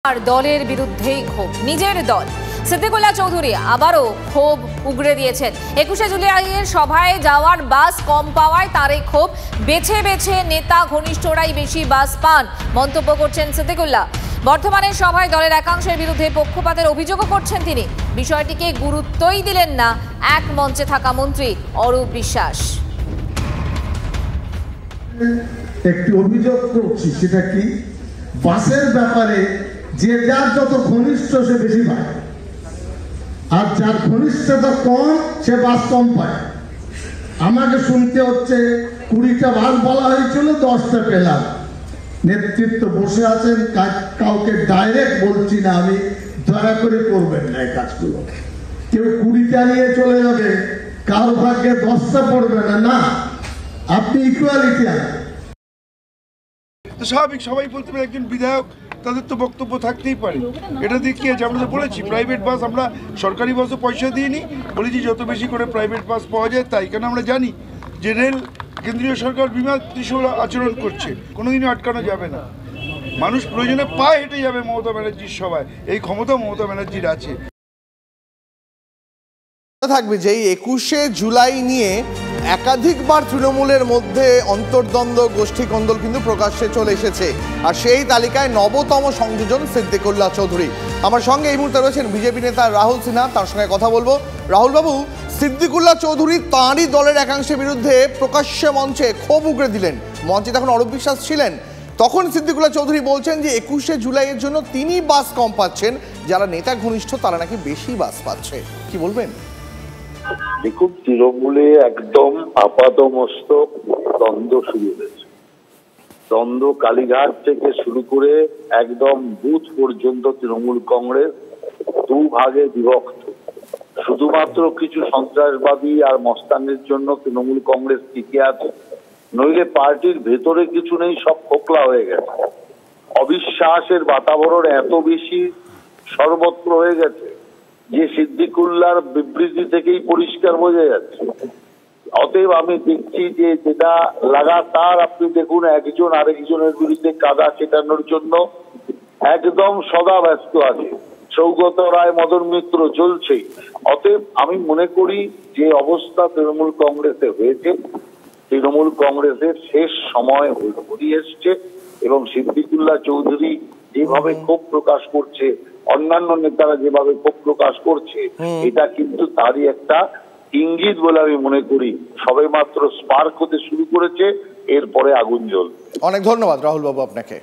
আর দলের বিরুদ্ধেই ক্ষোভ, নিজের দল। সিদ্দিকুল্লাহ চৌধুরী আবারও ক্ষোভ উগড়ে দিয়েছেন। 21শে জুলাইয়ের সভায় যাওয়ার বাস কম পাওয়ায় তার এই ক্ষোভ। বেছে বেছে নেতা ঘনিষ্ঠরাই বেশি বাস পান মন্তব্য করছেন সিদ্দিকুল্লাহ। বর্তমানে সভায় দলের একাংশের বিরুদ্ধে পক্ষপাতের অভিযোগও করছেন তিনি। বিষয়টিকে গুরুত্বই দিলেন না এক মঞ্চে থাকা মন্ত্রী অরূপ বিশ্বাস। একটি অভিযোগ করছি, সেটা কি, বাসের ব্যাপারে যে যার যত ঘনিষ্ঠ সে বেশি পায়, আর যার ঘনিষ্ঠতা কম সে বাস কম পায়। আমাকে শুনতে হচ্ছে 20টা বাস বলা হয়েছিল, 10টা পেলাম। নেতৃত্ব বসে আছেন, কাউকে ডাইরেক্ট বলছি না আমি, দয়া করে করবেন না এই কাজগুলো। কেউ 20টা নিয়ে চলে যাবে, কারো ভাগ্যে 10টা পড়বে না। না, আপনি ইকুয়ালিটি আনেন। স্বাভাবিক, সবাই বলতে পারে একজন বিধায়ক, তাদের তো বক্তব্য থাকতেই পারে। এটা দিয়ে কি আছে, আমরা তো বলেছি প্রাইভেট বাস, আমরা সরকারি বাসও পয়সা দিইনি, বলেছি যত বেশি করে প্রাইভেট বাস পাওয়া যায় তাই। কেন আমরা জানি যে রেল কেন্দ্রীয় সরকার বিমাত্রিসূল আচরণ করছে, কোনোদিনও আটকানো যাবে না। মানুষ প্রয়োজনে পায়ে হেঁটে যাবে মমতা ব্যানার্জির সভায়, এই ক্ষমতা মমতা ব্যানার্জির আছে। থাকবে যে 21শে জুলাই নিয়ে একাধিকবার তৃণমূলের মধ্যে অন্তর্দ্বন্দ্ব, গোষ্ঠী কন্দল কিন্তু প্রকাশ্যে চলে এসেছে, আর সেই তালিকায় নবতম সংযোজন সিদ্দিকুল্লাহ চৌধুরী। আমার সঙ্গে এই মুহূর্তে রয়েছেন বিজেপি নেতা রাহুল সিনহা, তার সঙ্গে কথা বলবো। রাহুল বাবু, সিদ্দিকুল্লাহ চৌধুরী তাঁরই দলের একাংশের বিরুদ্ধে প্রকাশ্যে মঞ্চে ক্ষোভ উগড়ে দিলেন। মঞ্চে তখন অরূপ বিশ্বাস ছিলেন। তখন সিদ্দিকুল্লাহ চৌধুরী বলছেন যে 21শে জুলাইয়ের জন্য তিনি বাস কম পাচ্ছেন, যারা নেতা ঘনিষ্ঠ তারা নাকি বেশি বাস পাচ্ছে। কি বলবেন? দেখুন, তৃণমূলে একদম আপাদমস্তক দ্বন্দ্ব শুরু হয়েছে। দ্বন্দ্ব কালীঘাট থেকে শুরু করে একদম বুথ পর্যন্ত তৃণমূল কংগ্রেস দুভাগে বিভক্ত। শুধুমাত্র কিছু সন্ত্রাসবাদী আর মস্তানের জন্য তৃণমূল কংগ্রেস টিকে আছে, নইলে পার্টির ভেতরে কিছু নেই, সব খোকলা হয়ে গেছে। অবিশ্বাসের বাতাবরণ এত বেশি সর্বত্র হয়ে গেছে যে সিদ্দিকুল্লাহর বিবৃতি থেকেই পরিষ্কার বোঝা যাচ্ছে। অতএব আমি দেখছি যে যেটা লাগাতার, আপনি দেখুন, একজন আরেকজনের বিরুদ্ধে কাদা ছেটানোর জন্য একদম সদা ব্যস্ত আছে। সৌগত রায়, মদন মিত্র চলছেই। অতএব আমি মনে করি যে অবস্থা তৃণমূল কংগ্রেসে হয়েছে, তৃণমূল কংগ্রেসের শেষ সময় ঘনিয়ে এসছে, এবং সিদ্দিকুল্লাহ চৌধুরী যেভাবে ক্ষোভ প্রকাশ করছে, অন্যান্য নেতারা যেভাবে ক্ষোভ প্রকাশ করছে, এটা কিন্তু তারই একটা ইঙ্গিত বলে আমি মনে করি। সবে মাত্র স্পার্ক হতে শুরু করেছে, এরপরে আগুন জ্বলবে। অনেক ধন্যবাদ রাহুল বাবু আপনাকে।